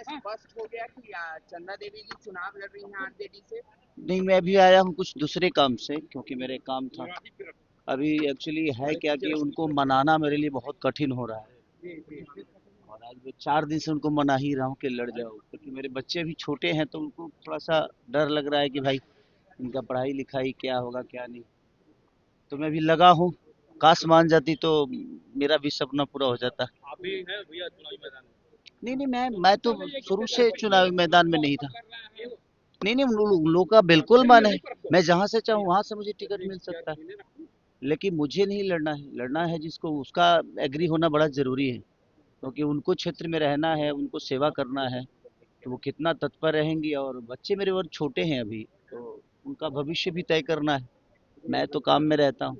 यह स्पष्ट हो गया कि चंदा देवी जी चुनाव लड़ रही हैं आरजेडी से? नहीं, मैं अभी आया हूँ कुछ दूसरे काम से, क्योंकि मेरे काम था अभी। एक्चुअली है क्या कि उनको मनाना मेरे लिए बहुत कठिन हो रहा है, और आज मैं 4 दिन से उनको मना ही रहा हूँ कि लड़ जाओ, क्योंकि मेरे बच्चे अभी छोटे हैं, तो उनको थोड़ा सा डर लग रहा है कि भाई इनका पढ़ाई लिखाई क्या होगा क्या नहीं। तो मैं भी लगा हूँ, काश मान जाती तो मेरा भी सपना पूरा हो जाता। आप भी हैं भैया चुनावी मैदान में? नहीं नहीं, मैं तो शुरू से चुनावी मैदान में नहीं था। नहीं नहीं, लोगों का बिल्कुल मन है, मैं जहाँ से चाहूँ वहां से मुझे टिकट मिल सकता है, लेकिन मुझे नहीं लड़ना है। लड़ना है जिसको, उसका एग्री होना बड़ा जरूरी है, क्योंकि उनको क्षेत्र में रहना है, उनको सेवा करना है, तो वो कितना तत्पर रहेंगी। और बच्चे मेरे और छोटे हैं अभी, तो उनका भविष्य भी तय करना है। मैं तो काम में रहता हूँ,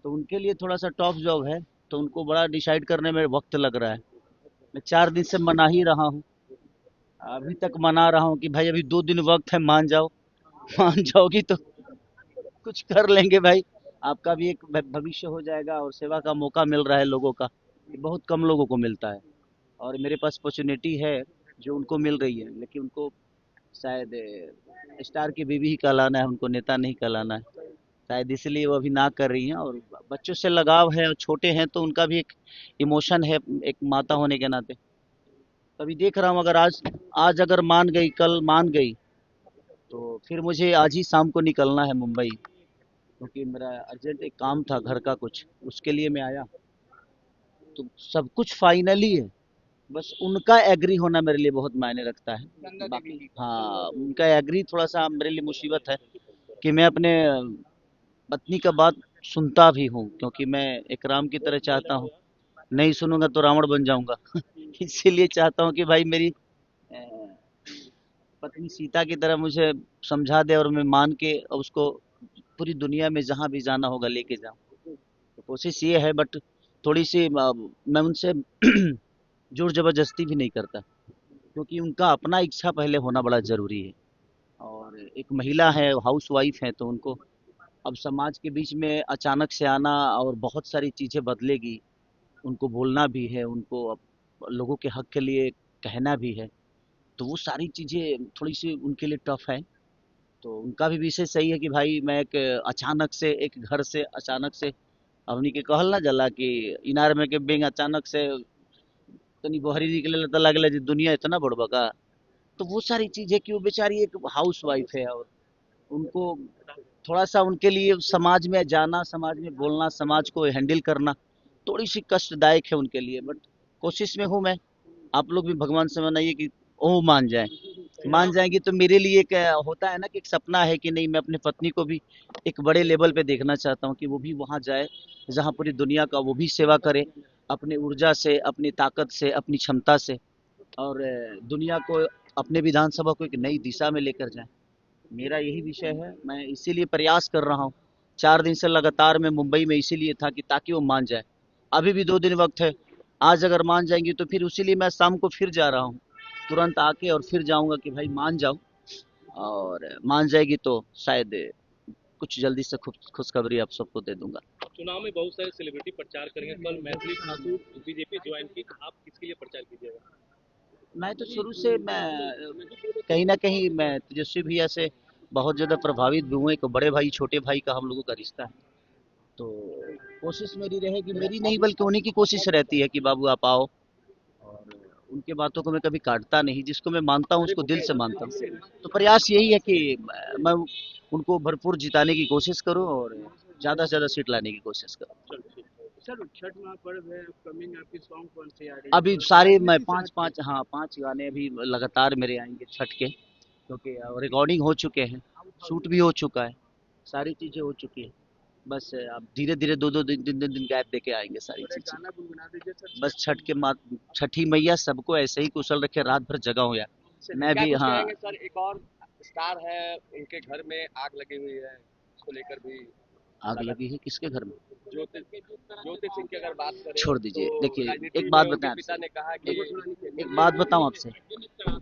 तो उनके लिए थोड़ा सा टफ जॉब है, तो उनको बड़ा डिसाइड करने में वक्त लग रहा है। मैं 4 दिन से मना ही रहा हूँ, अभी तक मना रहा हूँ कि भाई अभी 2 दिन वक्त है, मान जाओ। मान जाओगी तो कुछ कर लेंगे भाई, आपका भी एक भविष्य हो जाएगा, और सेवा का मौका मिल रहा है लोगों का, ये बहुत कम लोगों को मिलता है। और मेरे पास अपॉर्चुनिटी है जो उनको मिल रही है, लेकिन उनको शायद स्टार की बीवी ही कहलाना है, उनको नेता नहीं कहलाना है, शायद इसलिए वो अभी ना कर रही हैं। और बच्चों से लगाव है, और छोटे हैं तो उनका भी एक इमोशन है, एक माता होने के नाते। तभी देख रहा हूँ, अगर आज आज अगर मान गई, कल मान गई, तो फिर मुझे आज ही शाम को निकलना है मुंबई, क्योंकि मेरा अर्जेंट एक काम था घर का कुछ, उसके लिए मैं आया। तो सब कुछ फाइनली है, बस उनका एग्री होना मेरे लिए बहुत मायने रखता है। बाकी हाँ, उनका एग्री थोड़ा सा मेरे लिए मुसीबत है, कि मैं अपने पत्नी का बात सुनता भी हूँ, क्योंकि मैं एक राम की तरह चाहता हूँ, नहीं सुनूंगा तो रावण बन जाऊंगा। इसीलिए चाहता हूँ कि भाई मेरी पत्नी सीता की तरह मुझे समझा दे, और मैं मान के उसको पूरी दुनिया में जहाँ भी जाना होगा लेके जाऊँ। तो कोशिश ये है, बट थोड़ी सी मैं उनसे जोर जबरदस्ती भी नहीं करता, क्योंकि उनका अपना इच्छा पहले होना बड़ा जरूरी है। और एक महिला है, हाउस वाइफ है, तो उनको अब समाज के बीच में अचानक से आना, और बहुत सारी चीजें बदलेगी, उनको बोलना भी है, उनको अब लोगों के हक के लिए कहना भी है, तो वो सारी चीजें थोड़ी सी उनके लिए टफ है। तो उनका भी विषय सही है कि भाई मैं एक अचानक से एक घर से अचानक से, हमनी के कहल ना जला कि इनार में के बेंग अचानक से तनी बहरी निकले तो लगला जी दुनिया इतना बड़बा का। तो वो सारी चीजें कि वो बेचारी एक हाउस वाइफ है, और उनको थोड़ा सा उनके लिए समाज में जाना, समाज में बोलना, समाज को हैंडल करना थोड़ी सी कष्टदायक है उनके लिए, बट कोशिश में हूँ मैं। आप लोग भी भगवान से मनाइए कि ओ मान जाए, मान जाएंगी तो मेरे लिए एक होता है ना कि एक सपना है कि नहीं, मैं अपनी पत्नी को भी एक बड़े लेवल पे देखना चाहता हूँ, कि वो भी वहां जाए जहाँ पूरी दुनिया का वो भी सेवा करे, अपनी ऊर्जा से, अपनी ताकत से, अपनी क्षमता से, और दुनिया को, अपने विधानसभा को एक नई दिशा में लेकर जाए। मेरा यही विषय है, मैं इसीलिए प्रयास कर रहा हूँ। 4 दिन से लगातार मैं मुंबई में इसीलिए था कि ताकि वो मान जाए। अभी भी 2 दिन वक्त है, आज अगर मान जाएंगी तो फिर उसीलिए मैं शाम को फिर जा रहा हूँ, तुरंत आके और फिर जाऊंगा कि भाई मान जाओ। और मान जाएगी तो शायद कुछ जल्दी से खुशखबरी आप सबको दे दूंगा। चुनाव में बहुत सारे सेलिब्रिटी प्रचार करेंगे, कल मैथिली ठाकुर बीजेपी ज्वाइन की, आप किसके लिए प्रचार कीजिएगा? मैं तो शुरू से, मैं कहीं ना कहीं मैं तेजस्वी भैया से बहुत ज़्यादा प्रभावित भी हूँ। एक बड़े भाई छोटे भाई का हम लोगों का रिश्ता है, तो कोशिश मेरी रहेगी, मेरी नहीं बल्कि उन्हीं की कोशिश रहती है कि बाबू आप आओ। और उनके बातों को मैं कभी काटता नहीं, जिसको मैं मानता हूँ उसको दिल से मानता हूँ। तो प्रयास यही है कि मैं उनको भरपूर जिताने की कोशिश करूँ, और ज़्यादा से ज़्यादा सीट लाने की कोशिश करूँ। सर छठ महापर्व है अपकमिंग, आपकी सॉन्ग कौन सी आ रही है? अभी सारे मैं पाँच पाँच, हाँ 5 गाने अभी लगातार मेरे आएंगे छठ के, क्योंकि रिकॉर्डिंग हो चुके हैं, शूट भी हो चुका है, सारी चीज़ें हो चुकी है। बस अब धीरे धीरे 2-2 दिन गैप देके आएंगे सारी सर एक चीज़ें। गाना गुनगुना दीजिए सर। बस छठ के मात छठी मैया सबको ऐसे ही कुशल रखे, रात भर जगा हो यार। मैं क्या भी कुछ हाँ। कहेंगे सर? एक और स्टार है, उनके घर में आग लगी हुई है, उसको लेकर भी आग लगा। लगी है किसके घर में? ज्योति ज्योति सिंह की अगर बात करें छोड़ दीजिए, तो देखिए राजनीति एक में बात उनके बताएं पिता आपसे, ने कहा कि एक बात बताऊं आपसे,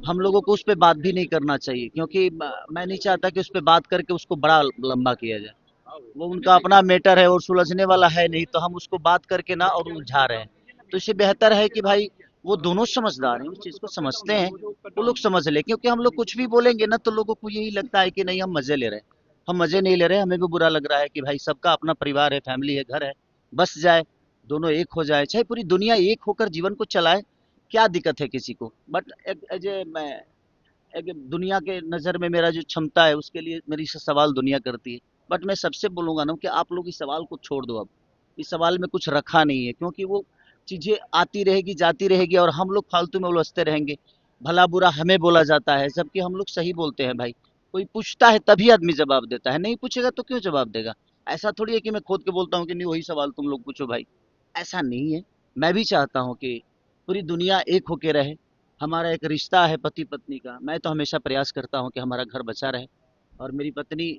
हम लोगों को उस पर बात भी नहीं करना चाहिए, क्योंकि मैं नहीं चाहता कि उस पर बात करके उसको बड़ा लंबा किया जाए। वो उनका अपना मैटर है, और सुलझने वाला है नहीं, तो हम उसको बात करके ना और उलझा रहे हैं। तो इससे बेहतर है कि भाई वो दोनों समझदार हैं, उस चीज को समझते हैं, वो लोग समझ ले। क्योंकि हम लोग कुछ भी बोलेंगे ना तो लोगों को यही लगता है कि नहीं हम मजे ले रहे हैं। हम मजे नहीं ले रहे, हमें भी बुरा लग रहा है कि भाई सबका अपना परिवार है, फैमिली है, घर है, बस जाए, दोनों एक हो जाए, चाहे पूरी दुनिया एक होकर जीवन को चलाए, क्या दिक्कत है किसी को। बट एज ए मैं एक दुनिया के नज़र में मेरा जो क्षमता है उसके लिए मेरी से सवाल दुनिया करती है। बट मैं सबसे बोलूंगा ना कि आप लोग इस सवाल को छोड़ दो। अब इस सवाल में कुछ रखा नहीं है, क्योंकि वो चीजें आती रहेगी जाती रहेगी और हम लोग फालतू में उलझते रहेंगे। भला बुरा हमें बोला जाता है, जबकि हम लोग सही बोलते हैं भाई। कोई पूछता है तभी आदमी जवाब देता है, नहीं पूछेगा तो क्यों जवाब देगा। ऐसा थोड़ी है कि मैं खोद के बोलता हूँ कि नहीं वही सवाल तुम लोग पूछो भाई, ऐसा नहीं है। मैं भी चाहता हूँ कि पूरी दुनिया एक होके रहे। हमारा एक रिश्ता है पति पत्नी का, मैं तो हमेशा प्रयास करता हूँ कि हमारा घर बचा रहे। और मेरी पत्नी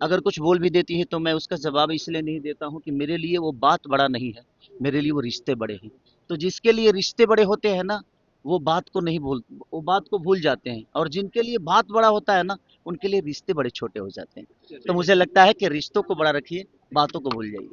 अगर कुछ बोल भी देती है तो मैं उसका जवाब इसलिए नहीं देता हूँ कि मेरे लिए वो बात बड़ा नहीं है, मेरे लिए वो रिश्ते बड़े हैं। तो जिसके लिए रिश्ते बड़े होते हैं ना, वो बात को नहीं भूल, वो बात को भूल जाते हैं, और जिनके लिए बात बड़ा होता है ना, उनके लिए रिश्ते बड़े छोटे हो जाते हैं। तो मुझे लगता है कि रिश्तों को बड़ा रखिए, बातों को भूल जाइए।